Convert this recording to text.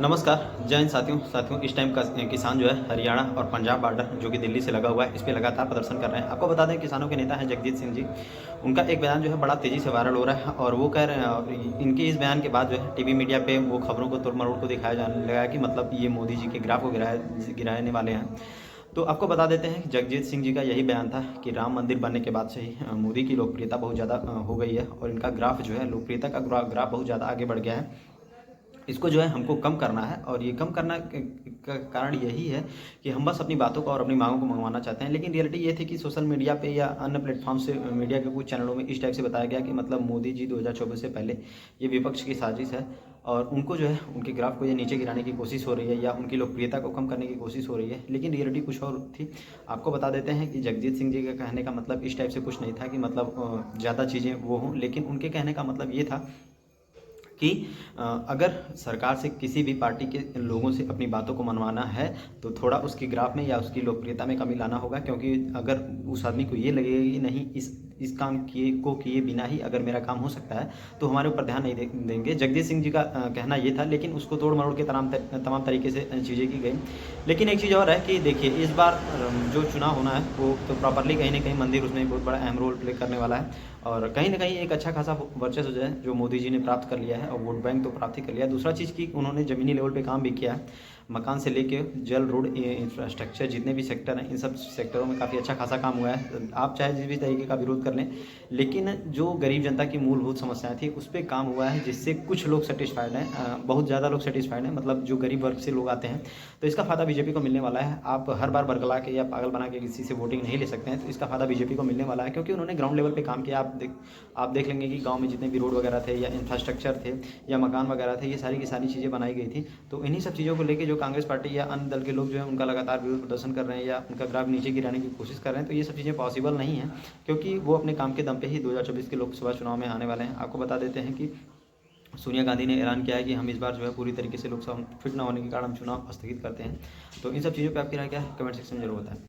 नमस्कार, जय हिंद साथियों इस टाइम का किसान जो है हरियाणा और पंजाब बॉर्डर जो कि दिल्ली से लगा हुआ है, इस पे लगातार प्रदर्शन कर रहे हैं। आपको बता दें किसानों के नेता हैं जगजीत सिंह जी। उनका एक बयान जो है बड़ा तेज़ी से वायरल हो रहा है और वो कह रहे हैं इनके इस बयान के बाद जो है टीवी मीडिया पे वो खबरों को तोड़-मरोड़ को दिखाया जाने लगा है कि मतलब ये मोदी जी के ग्राफ को गिराने वाले हैं। तो आपको बता देते हैं कि जगजीत सिंह जी का यही बयान था कि राम मंदिर बनने के बाद से ही मोदी की लोकप्रियता बहुत ज़्यादा हो गई है और इनका ग्राफ जो है लोकप्रियता का ग्राफ बहुत ज़्यादा आगे बढ़ गया है। इसको जो है हमको कम करना है और ये कम करना का कारण यही है कि हम बस अपनी बातों को और अपनी मांगों को मंगवाना चाहते हैं। लेकिन रियलिटी ये थी कि सोशल मीडिया पे या अन्य प्लेटफॉर्म से मीडिया के कुछ चैनलों में इस टाइप से बताया गया कि मतलब मोदी जी 2024 से पहले ये विपक्ष की साजिश है और उनको जो है उनके ग्राफ को ये नीचे गिराने की कोशिश हो रही है या उनकी लोकप्रियता को कम करने की कोशिश हो रही है। लेकिन रियलिटी कुछ और थी। आपको बता देते हैं कि जगजीत सिंह जी का कहने का मतलब इस टाइप से कुछ नहीं था कि मतलब ज़्यादा चीज़ें वो हों, लेकिन उनके कहने का मतलब ये था कि अगर सरकार से किसी भी पार्टी के लोगों से अपनी बातों को मनवाना है तो थोड़ा उसकी ग्राफ में या उसकी लोकप्रियता में कमी लाना होगा, क्योंकि अगर उस आदमी को ये लगेगा कि नहीं इस काम किए बिना ही अगर मेरा काम हो सकता है तो हमारे ऊपर ध्यान नहीं देंगे। जगदीश सिंह जी का कहना ये था, लेकिन उसको तोड़ मरोड़ के तमाम तरीके से चीज़ें की गई। लेकिन एक चीज़ और है कि देखिए इस बार जो चुनाव होना है वो तो प्रॉपरली कहीं ना कहीं मंदिर उसमें बहुत बड़ा अहम रोल प्ले करने वाला है और कहीं ना कहीं एक अच्छा खासा वर्चस्व जो है जो मोदी जी ने प्राप्त कर लिया है और वोट बैंक तो प्राप्त ही कर लिया है। दूसरा चीज़ कि उन्होंने ज़मीनी लेवल पे काम भी किया है। मकान से लेके जल, रोड, इंफ्रास्ट्रक्चर जितने भी सेक्टर हैं इन सब सेक्टरों में काफ़ी अच्छा खासा काम हुआ है। आप चाहे जिस भी तरीके का विरोध कर लें, लेकिन जो गरीब जनता की मूलभूत समस्याएं थी उस पर काम हुआ है, जिससे कुछ लोग सेटिस्फाइड हैं, बहुत ज़्यादा लोग सेटिस्फाइड हैं। मतलब जो गरीब वर्ग से लोग आते हैं तो इसका फ़ायदा बीजेपी को मिलने वाला है। आप हर बार बरगला के या पागल बना के किसी से वोटिंग नहीं ले सकते हैं, तो इसका फ़ायदा बीजेपी को मिलने वाला है क्योंकि उन्होंने ग्राउंड लेवल पे काम किया। आप देख लेंगे कि गांव में जितने भी रोड वगैरह थे या इंफ्रास्ट्रक्चर थे या मकान वगैरह थे, ये सारी की सारी चीज़ें बनाई गई थी। तो इन्हीं सब चीज़ों को लेके जो कांग्रेस पार्टी या अन्य दल के लोग जो हैं उनका लगातार विरोध प्रदर्शन कर रहे हैं या उनका ग्राफ नीचे गिराने की कोशिश कर रहे हैं, तो ये सब चीज़ें पॉसिबल नहीं है क्योंकि वो अपने काम के दम पे ही 2024 के लोकसभा चुनाव में आने वाले हैं। आपको बता देते हैं कि सोनिया गांधी ने ऐलान किया है कि हम इस बार जो है पूरी तरीके से लोकसभा फिट ना होने के कारण हम चुनाव स्थगित करते हैं। तो इन सब चीज़ों पर आपकी राय क्या है? कमेंट सेक्शन में जरूर बताएं।